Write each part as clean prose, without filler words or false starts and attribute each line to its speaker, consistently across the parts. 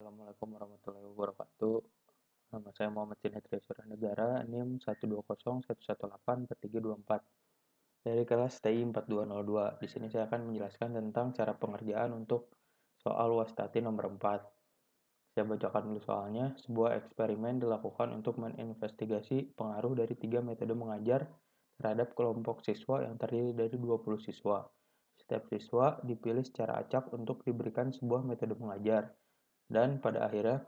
Speaker 1: Assalamualaikum warahmatullahi wabarakatuh. Nama saya Muhammad Sinet Syura Negara, NIM 12011184324 dari kelas TI 4202. Di sini saya akan menjelaskan tentang cara pengerjaan untuk soal Wastati nomor 4. Saya bacakan dulu soalnya. Sebuah eksperimen dilakukan untuk menginvestigasi pengaruh dari 3 metode mengajar terhadap kelompok siswa yang terdiri dari 20 siswa. Setiap siswa dipilih secara acak untuk diberikan sebuah metode mengajar. Dan pada akhir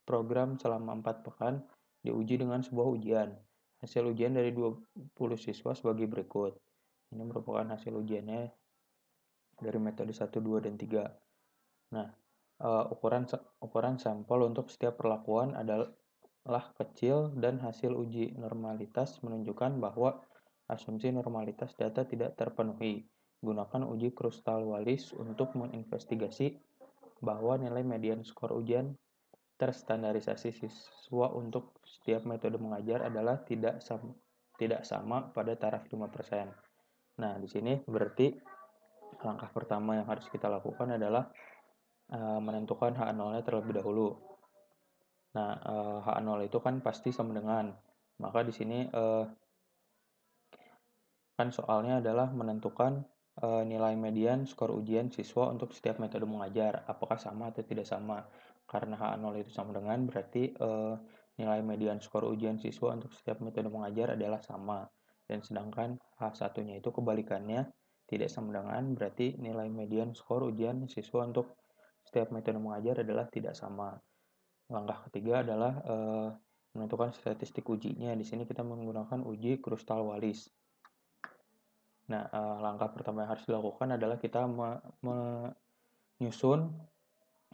Speaker 1: program selama 4 pekan diuji dengan sebuah ujian. Hasil ujian dari 20 siswa sebagai berikut. Ini merupakan hasil ujiannya dari metode 1, 2, dan 3. Nah, ukuran sampel untuk setiap perlakuan adalah kecil dan hasil uji normalitas menunjukkan bahwa asumsi normalitas data tidak terpenuhi. Gunakan uji Krustal-Wallis untuk menginvestigasi bahwa nilai median skor ujian terstandarisasi siswa untuk setiap metode mengajar adalah tidak sama pada taraf 5%. Nah, di sini berarti langkah pertama yang harus kita lakukan adalah menentukan H0-nya terlebih dahulu. Nah, H0 itu kan pasti sama dengan. Maka di sini kan soalnya adalah menentukan nilai median skor ujian siswa untuk setiap metode mengajar, apakah sama atau tidak sama. Karena H0 itu sama dengan, berarti nilai median skor ujian siswa untuk setiap metode mengajar adalah sama. Dan sedangkan H1-nya itu kebalikannya, tidak sama dengan, berarti nilai median skor ujian siswa untuk setiap metode mengajar adalah tidak sama. Langkah ketiga adalah menentukan statistik ujinya. Di sini kita menggunakan uji Krustal-Wallis. Nah, langkah pertama yang harus dilakukan adalah kita menyusun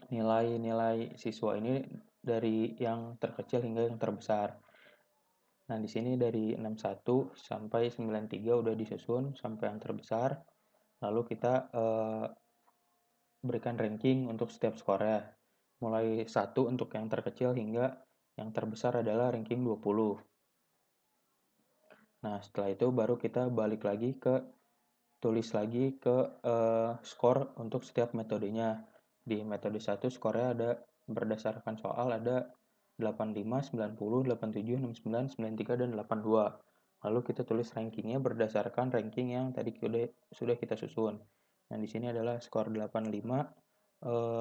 Speaker 1: nilai-nilai siswa ini dari yang terkecil hingga yang terbesar. Nah, di sini dari 61 sampai 93 udah disusun sampai yang terbesar. Lalu kita berikan ranking untuk setiap skornya. Mulai 1 untuk yang terkecil hingga yang terbesar adalah ranking 20. Nah, setelah itu baru kita tulis lagi ke skor untuk setiap metodenya. Di metode 1 skornya ada berdasarkan soal ada 85, 90, 87, 69, 93, dan 82. Lalu kita tulis rankingnya berdasarkan ranking yang tadi sudah kita susun. Nah, di sini adalah skor 85,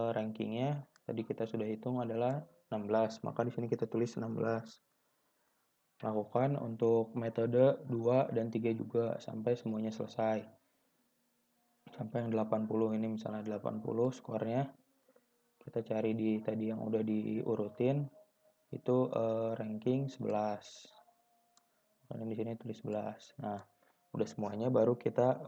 Speaker 1: rankingnya tadi kita sudah hitung adalah 16, maka di sini kita tulis 16. Lakukan untuk metode 2 dan 3 juga sampai semuanya selesai. Sampai yang 80 ini misalnya 80 skornya. Kita cari di tadi yang udah diurutin itu ranking 11. Karena di sini tulis 11. Nah, udah semuanya baru kita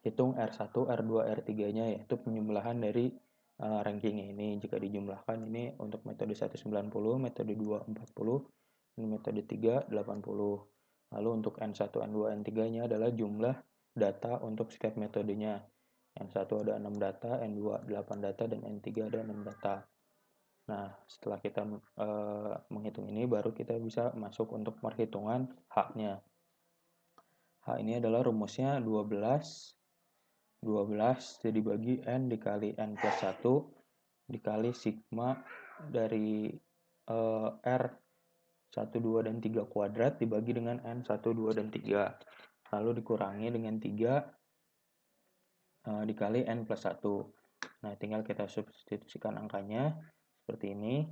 Speaker 1: hitung R1, R2, R3-nya yaitu penjumlahan dari rankingnya ini. Jika dijumlahkan ini untuk metode 1 90, metode 2 40, dan metode 3 80. Lalu untuk N1, N2, N3-nya adalah jumlah data untuk setiap metodenya. N1 ada 6 data, N2 8 data, dan N3 ada 6 data. Nah, setelah kita menghitung ini, baru kita bisa masuk untuk perhitungan H-nya. H ini adalah rumusnya 12 jadi bagi N dikali N plus 1 dikali sigma dari R 1, 2, dan 3 kuadrat dibagi dengan N 1, 2, dan 3. Lalu dikurangi dengan 3 dikali N plus 1. Nah, tinggal kita substitusikan angkanya seperti ini.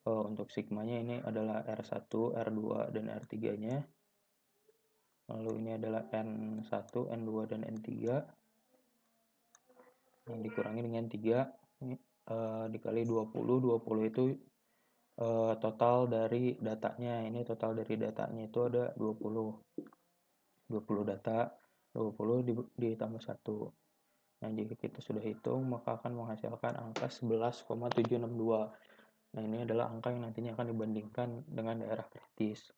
Speaker 1: Untuk sigmanya ini adalah R1, R2, dan R3-nya. Lalu ini adalah N1, N2, dan N3. Yang dikurangi dengan 3 dikali 20. 20 itu total dari datanya. Ini total dari datanya itu ada 20. 20 data, 20 ditambah 1. Nah, jika kita sudah hitung, maka akan menghasilkan angka 11,762. Nah, ini adalah angka yang nantinya akan dibandingkan dengan daerah kritis.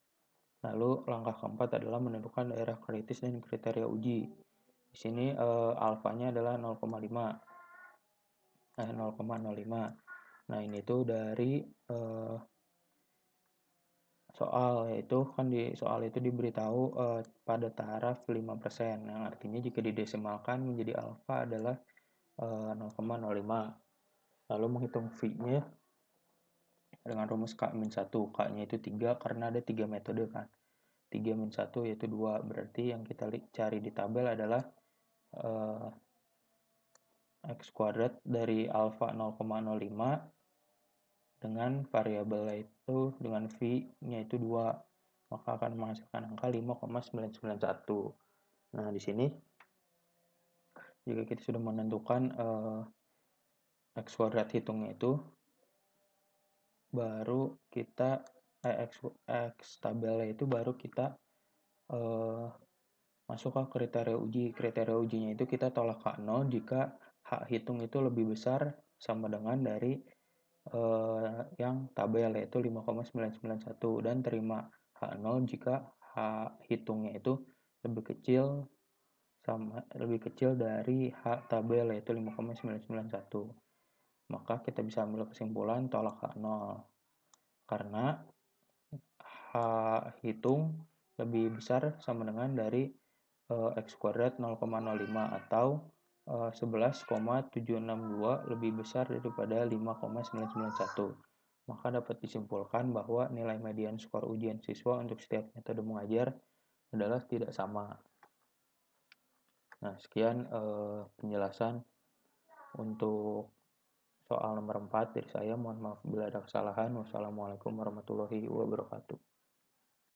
Speaker 1: Lalu, langkah keempat adalah menentukan daerah kritis dan kriteria uji. Di sini alfanya adalah 0,05. Nah, ini tuh dari soal, yaitu kan di soal itu diberitahu pada taraf 5%. Yang artinya jika didesimalkan menjadi alfa adalah 0,05. Lalu menghitung V-nya dengan rumus K-1. K-nya itu 3 karena ada 3 metode kan. 3-1 yaitu 2. Berarti yang kita cari di tabel adalah X kuadrat dari alfa 0,05 dengan variabel itu dengan V-nya itu 2. Maka akan menghasilkan angka 5,991. Nah, di sini jika kita sudah menentukan X kuadrat hitungnya itu, baru kita X tabelnya itu baru kita masuk ke kriteria uji. Kriteria ujinya itu kita tolak K0 jika H hitung itu lebih besar sama dengan dari yang tabel yaitu 5,991 dan terima H0 jika H hitungnya itu lebih kecil dari H tabel yaitu 5,991. Maka kita bisa ambil kesimpulan tolak H0 karena H hitung lebih besar sama dengan dari X kuadrat 0,05 atau 11,762 lebih besar daripada 5,991. Maka dapat disimpulkan bahwa nilai median skor ujian siswa untuk setiap metode mengajar adalah tidak sama. Nah, sekian penjelasan untuk soal nomor 4 dari saya. Mohon maaf bila ada kesalahan. Wassalamualaikum warahmatullahi wabarakatuh.